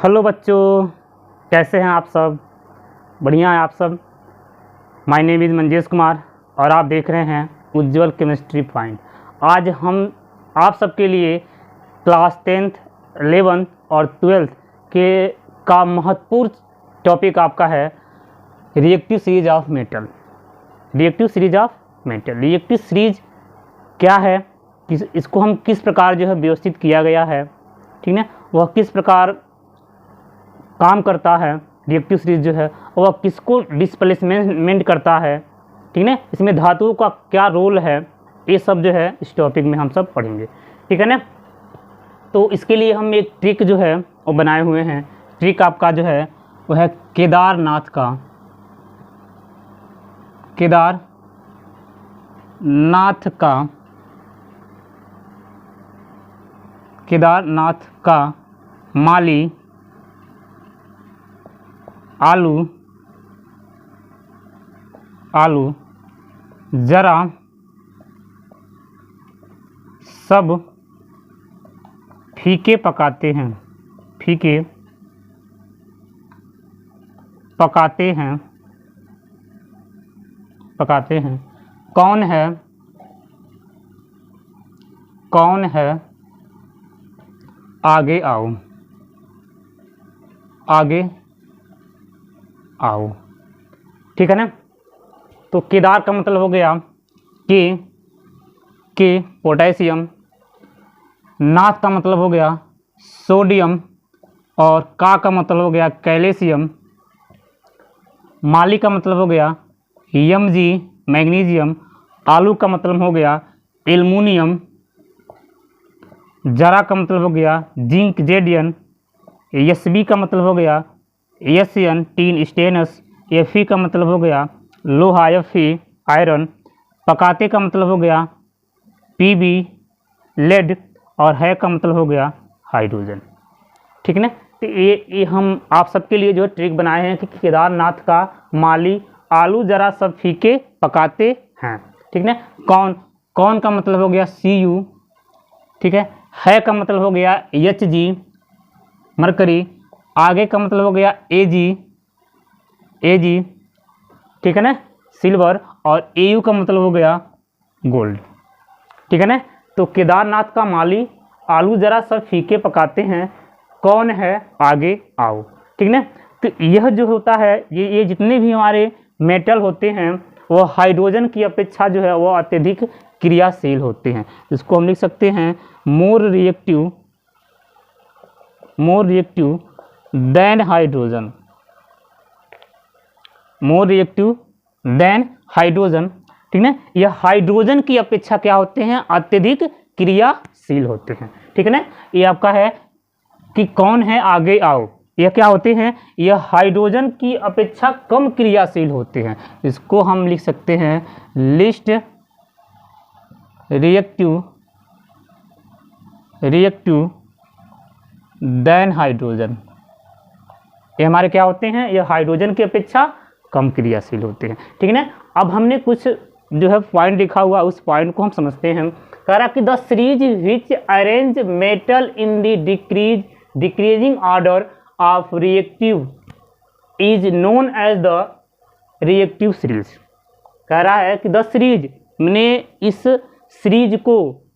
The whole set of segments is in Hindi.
हेलो बच्चों, कैसे हैं आप सब? बढ़िया हैं आप सब? My name is Manjesh Kumar और आप देख रहे हैं उज्ज्वल केमिस्ट्री पॉइंट। आज हम आप सबके लिए क्लास 10th 11th और 12th के का महत्वपूर्ण टॉपिक आपका है reactive series of metal. Reactive series of metal, reactive series क्या है, इसको हम किस प्रकार जो है व्यवस्थित किया गया है, ठीक है, वह किस प्रकार काम करता है, रिएक्टिव सीरीज जो है वह किसको डिस्प्लेसमेंट करता है, ठीक है, इसमें धातुओं का क्या रोल है, ये सब जो है इस टॉपिक में हम सब पढ़ेंगे, ठीक है ना। तो इसके लिए हम एक ट्रिक जो है वो बनाए हुए हैं। ट्रिक आपका जो है वह है केदारनाथ का माली आलू जरा सब फीके पकाते हैं। कौन है आगे आओ, ठीक है ना। तो केदार का मतलब हो गया के पोटेशियम, नाथ का मतलब हो गया सोडियम और का मतलब हो गया कैल्शियम, माली का मतलब हो गया Mg मैग्नीशियम, आलू का मतलब हो गया एल्युमिनियम, जरा का मतलब हो गया जिंक जेडियन, Sb का मतलब हो गया Sn टीन स्टेनस, Fe का मतलब हो गया लोहा Fe आयरन, पकाते का मतलब हो गया Pb लेड और है का मतलब हो गया हाइड्रोजन, ठीक है ना। तो ये हम आप सबके लिए जो ट्रिक बनाए हैं कि केदारनाथ का माली आलू जरा सब फीके पकाते हैं, ठीक है। कौन का मतलब हो गया Cu, ठीक है का मतलब हो गया Hg मरकरी, आगे का मतलब हो गया Ag, ठीक है ना सिल्वर, और Au का मतलब हो गया गोल्ड, ठीक है ना। तो केदारनाथ का माली आलू जरा सब फीके पकाते हैं, कौन है आगे आओ, ठीक है ना। तो यह जो होता है ये जितने भी हमारे मेटल होते हैं वह हाइड्रोजन की अपेक्षा जो है वह अत्यधिक क्रियाशील होते हैं। इसको हम लिख सकते हैं मोर रिएक्टिव देन हाइड्रोजन, ठीक है। यह हाइड्रोजन की अपेक्षा क्या होते हैं, अत्यधिक क्रियाशील होते हैं, ठीक है ना। ये आपका है कि कौन है आगे आओ, यह क्या होते हैं, यह हाइड्रोजन की अपेक्षा कम क्रियाशील होते हैं। इसको हम लिख सकते हैं लिस्ट रिएक्टिव देन हाइड्रोजन। ये हमारे क्या होते हैं, यह हाइड्रोजन की अपेक्षा कम क्रियाशील होते हैं, ठीक है ना। अब हमने कुछ जो है पॉइंट लिखा हुआ उस पॉइंट को हम समझते हैं। कह रहा कि the series which arrange metal in the decreasing order of reactive is known as the reactive series. कह रहा है कि द सीरीज मैंने इस सीरीज को,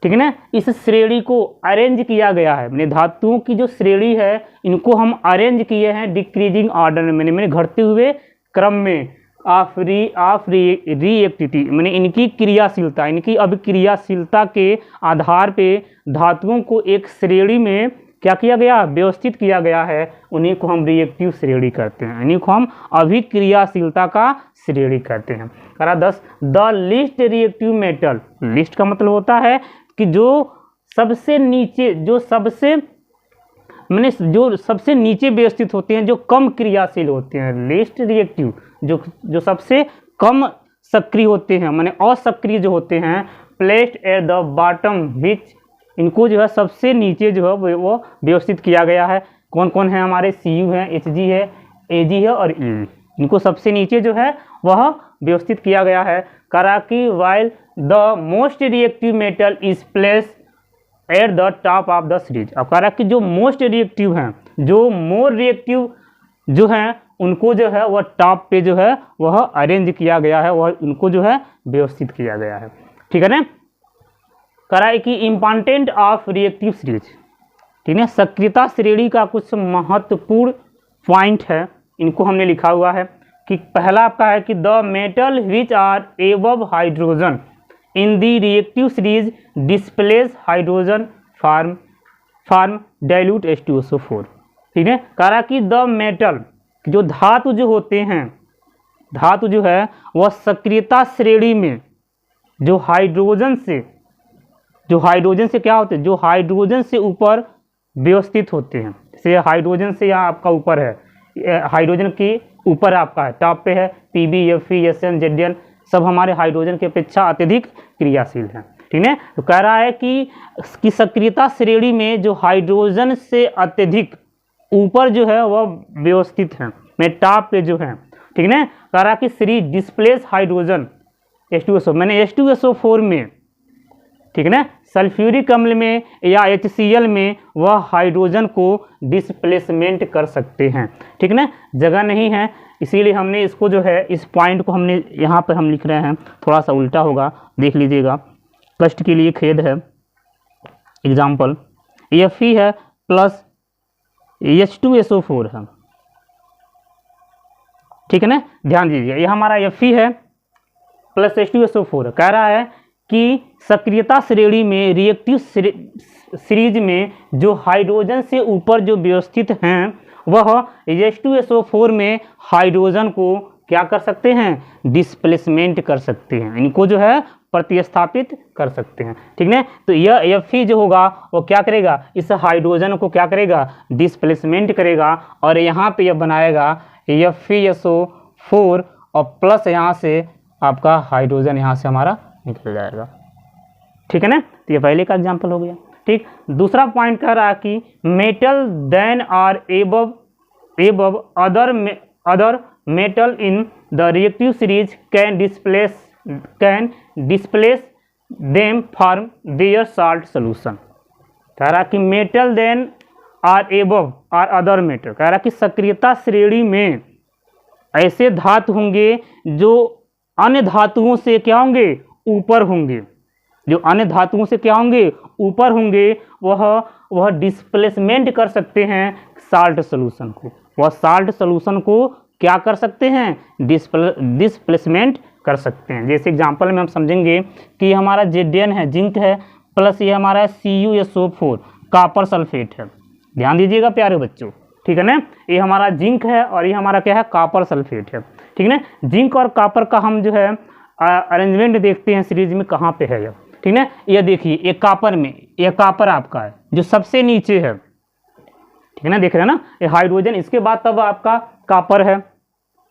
ठीक है ना, इस श्रेणी को अरेंज किया गया है, मैंने धातुओं की जो श्रेणी है इनको हम अरेंज किए हैं डिक्रीजिंग ऑर्डर में, मैंने घटते हुए क्रम में, ऑफ रिएक्टिविटी मैंने इनकी क्रियाशीलता, इनकी अभिक्रियाशीलता के आधार पे धातुओं को एक श्रेणी में क्या किया गया, व्यवस्थित किया गया है। उन्हीं को हम रिएक्टिव श्रेणी करते हैं, इन्हीं को हम अभिक्रियाशीलता का श्रेणी करते हैं। करा 10 the least reactive metal, list का मतलब होता है कि जो सबसे नीचे व्यवस्थित होते हैं, जो कम क्रियाशील होते हैं। लिस्ट रिएक्टिव जो सबसे कम सक्रिय होते हैं, माने असक्रिय जो होते हैं, प्लेस्ड एट द बॉटम विच, इनको जो है सबसे नीचे जो है वो व्यवस्थित किया गया है। कौन कौन है हमारे, Cu है, Hg है, Ag है और E, इनको सबसे नीचे जो है वह व्यवस्थित किया गया है। करा कि while the most reactive metal is place at the top of the series. अब कह रहा कि जो मोस्ट रिएक्टिव हैं, जो मोर रिएक्टिव जो हैं उनको जो है वह टॉप पे जो है वह अरेंज किया गया है, वह उनको जो है व्यवस्थित किया गया है। ठीक है ना। कह रहा है कि इम्पॉर्टेंट ऑफ रिएक्टिव सीरीज, ठीक है, सक्रियता श्रेणी का कुछ महत्वपूर्ण पॉइंट है, इनको हमने लिखा हुआ है कि पहला आपका है कि the metal which are above hydrogen in the reactive series displace hydrogen form dilute H2SO4। ठीक है। कह रहा कि द मेटल, जो धातु जो होते हैं, धातु जो है वह सक्रियता श्रेणी में जो हाइड्रोजन से क्या होते हैं, जो हाइड्रोजन से ऊपर व्यवस्थित होते हैं। जैसे हाइड्रोजन से यहाँ आपका ऊपर है, हाइड्रोजन के ऊपर आपका है, टॉप पे है Pb, Fe, Sn, Zn, सब हमारे हाइड्रोजन की अपेक्षा अत्यधिक क्रियाशील हैं। ठीक है। तो कह रहा है कि सक्रियता श्रेणी में जो हाइड्रोजन से अत्यधिक ऊपर जो है वह व्यवस्थित हैं, में टॉप पे जो है। ठीक है। कह रहा कि सीरीज डिस्प्लेस हाइड्रोजन H2SO, मैंने H2SO4 में, ठीक है ना, सल्फ्यूरिक अम्ल में या HCl में वह हाइड्रोजन को डिस्प्लेसमेंट कर सकते हैं। ठीक है ना। जगह नहीं है इसीलिए हमने इसको जो है, इस पॉइंट को हमने यहाँ पर हम लिख रहे हैं, थोड़ा सा उल्टा होगा, देख लीजिएगा, कष्ट के लिए खेद है। एग्जाम्पल Fe है प्लस H2SO4 है। ठीक है ना, ध्यान दीजिए, यह हमारा Fe है प्लस H2SO4 है। कह रहा है कि सक्रियता श्रेणी में रिएक्टिव सीरीज में जो हाइड्रोजन से ऊपर जो व्यवस्थित हैं वह H2SO4 में हाइड्रोजन को क्या कर सकते हैं, डिस्प्लेसमेंट कर सकते हैं, इनको जो है प्रतिस्थापित कर सकते हैं। ठीक है। तो यह Fe जो होगा वो क्या करेगा, इस हाइड्रोजन को क्या करेगा, डिस्प्लेसमेंट करेगा, और यहाँ पे यह बनाएगा FeSO4 और प्लस यहाँ से आपका हाइड्रोजन यहाँ से हमारा निकल जाएगा। ठीक है ना। तो ये पहले का एग्जाम्पल हो गया। ठीक। दूसरा पॉइंट कह रहा है कि metal then are above other metal in the reactive series can displace them form their salt solution. कह रहा कि metal then are above are other metal, कह रहा कि सक्रियता श्रेणी में ऐसे धातु होंगे जो अन्य धातुओं से क्या होंगे, ऊपर होंगे, जो अन्य धातुओं से क्या होंगे, ऊपर होंगे, वह डिस्प्लेसमेंट कर सकते हैं साल्ट सोल्यूशन को, वह साल्ट सोल्यूशन को क्या कर सकते हैं, डिस्प्लेसमेंट कर सकते हैं। जैसे एग्जांपल में हम समझेंगे कि हमारा Zn है, जिंक है, प्लस ये हमारा CuSO4 कॉपर सल्फेट है। ध्यान दीजिएगा प्यारे बच्चों। ठीक है ना, ये हमारा जिंक है और ये हमारा क्या है, कॉपर सल्फेट है। ठीक है ना। जिंक और कॉपर का हम जो है अरेंजमेंट देखते हैं सीरीज में, कहाँ पे है यह। ठीक है। यह देखिए, ये कॉपर में, यह कॉपर आपका है जो सबसे नीचे है। ठीक है ना, देख रहे हैं ना, ये हाइड्रोजन, इसके बाद तब आपका कॉपर है।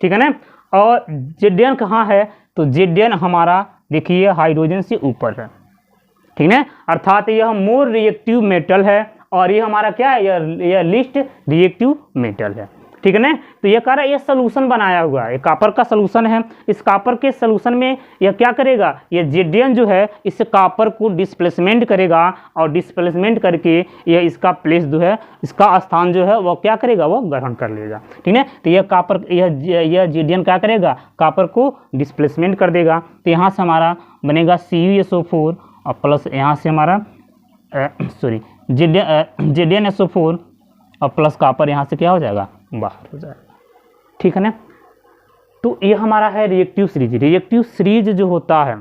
ठीक है ना। और Zn कहाँ है, तो Zn हमारा देखिए हाइड्रोजन से ऊपर है। ठीक है। अर्थात यह मोर रिएक्टिव मेटल है और ये हमारा क्या है, यह लिस्ट रिएक्टिव मेटल है। ठीक है ना। तो ये कह रहा है ये सोल्यूशन बनाया हुआ है, ये कॉपर का सोल्यूशन है। इस कॉपर के सोल्यूशन में यह क्या करेगा, ये Zn जो है इस कॉपर को डिस्प्लेसमेंट करेगा और डिस्प्लेसमेंट करके यह इसका प्लेस जो है, इसका स्थान जो है वो क्या करेगा, वो ग्रहण कर लेगा। ठीक है। तो यह कॉपर, यह Zn क्या करेगा, कॉपर को डिस्प्लेसमेंट कर देगा। तो यहाँ से हमारा बनेगा CuSO4 और प्लस यहाँ से हमारा ZnSO4 और प्लस कॉपर यहाँ से क्या हो जाएगा, बाहर हो जाएगा। ठीक है ना। तो ये हमारा है रिएक्टिव सीरीज। रिएक्टिव सीरीज जो होता है,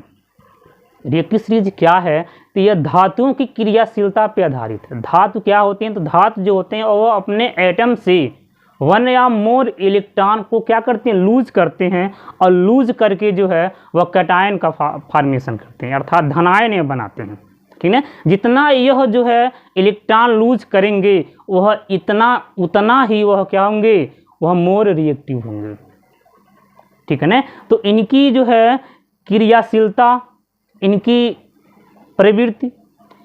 रिएक्टिव सीरीज क्या है, तो यह धातुओं की क्रियाशीलता पर आधारित है। धातु क्या होते हैं, तो धातु जो होते हैं वो अपने एटम से वन या मोर इलेक्ट्रॉन को क्या करते हैं, लूज करते हैं, और लूज करके जो है वह कैटायन का फॉर्मेशन करते हैं, अर्थात धनायन बनाते हैं। ठीक है। जितना यह जो है इलेक्ट्रॉन लूज करेंगे वह उतना ही वह क्या होंगे, वह मोर रिएक्टिव होंगे। ठीक है ना। तो इनकी जो है क्रियाशीलता, इनकी प्रवृत्ति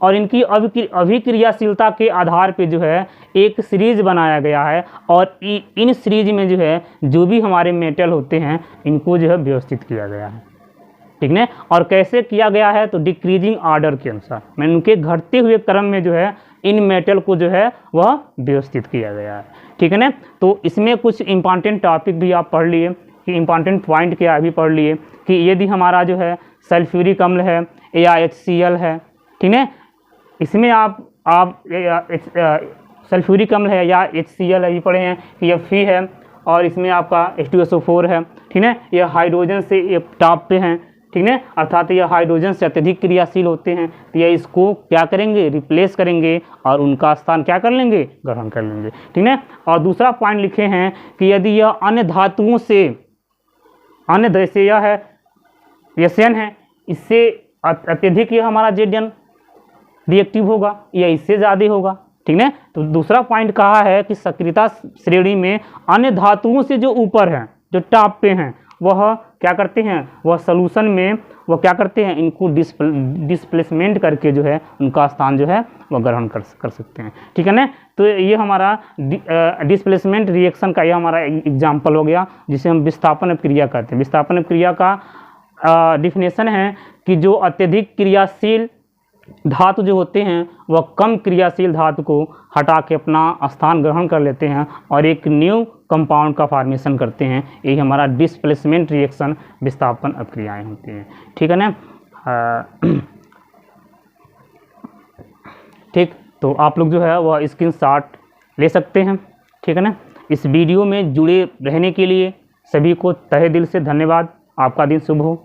और इनकी अभिक्रियाशीलता के आधार पे जो है एक सीरीज बनाया गया है, और इन सीरीज में जो है जो भी हमारे मेटल होते हैं इनको जो है व्यवस्थित किया गया है। ठीक है। और कैसे किया गया है, तो डिक्रीजिंग ऑर्डर के अनुसार, मैंने उनके घटते हुए क्रम में जो है इन मेटल को जो है वह व्यवस्थित किया गया है, ठीक है ना। तो इसमें कुछ इंपॉर्टेंट टॉपिक भी आप पढ़ लिए कि इंपॉर्टेंट पॉइंट क्या भी पढ़ लिए कि यदि हमारा जो है सल्फ्यूरिक अम्ल है या HCl है, ठीक है, इसमें आप सल्फ्यूरिक अम्ल है या HCl अभी पढ़े हैं कि यह फी है और इसमें आपका H2SO4 है, ठीक है, यह हाइड्रोजन से ये टॉप पे हैं, ठीक है, अर्थात यह हाइड्रोजन से अत्यधिक क्रियाशील होते हैं, तो यह इसको क्या करेंगे, रिप्लेस करेंगे और उनका स्थान क्या कर लेंगे, ग्रहण कर लेंगे, ठीक है। और दूसरा पॉइंट लिखे हैं कि यदि यह अन्य धातुओं से, अन्य जैसे यह है SN है, इससे अत्यधिक यह हमारा ZN रिएक्टिव होगा या इससे ज़्यादा होगा, ठीक है। तो दूसरा पॉइंट कहा है कि सक्रियता श्रेणी में अन्य धातुओं से जो ऊपर हैं, जो टॉप पे हैं, वह क्या करते हैं, वह सॉल्यूशन में वह क्या करते हैं, इनको डिस्प्लेसमेंट करके जो है उनका स्थान जो है वह ग्रहण कर सकते हैं, ठीक है ना। तो ये हमारा डिस्प्लेसमेंट रिएक्शन का यह हमारा एग्जाम्पल हो गया, जिसे हम विस्थापन अपक्रिया कहते हैं। विस्थापन अपक्रिया का डिफिनेशन है कि जो अत्यधिक क्रियाशील धातु जो होते हैं वह कम क्रियाशील धातु को हटा के अपना स्थान ग्रहण कर लेते हैं और एक न्यू कंपाउंड का फॉर्मेशन करते हैं। यही हमारा डिस्प्लेसमेंट रिएक्शन विस्थापन अपक्रियाएं होती हैं, ठीक है ना। ठीक, तो आप लोग जो है वह स्क्रीनशॉट ले सकते हैं, ठीक है ना। इस वीडियो में जुड़े रहने के लिए सभी को तहे दिल से धन्यवाद। आपका दिन शुभ हो।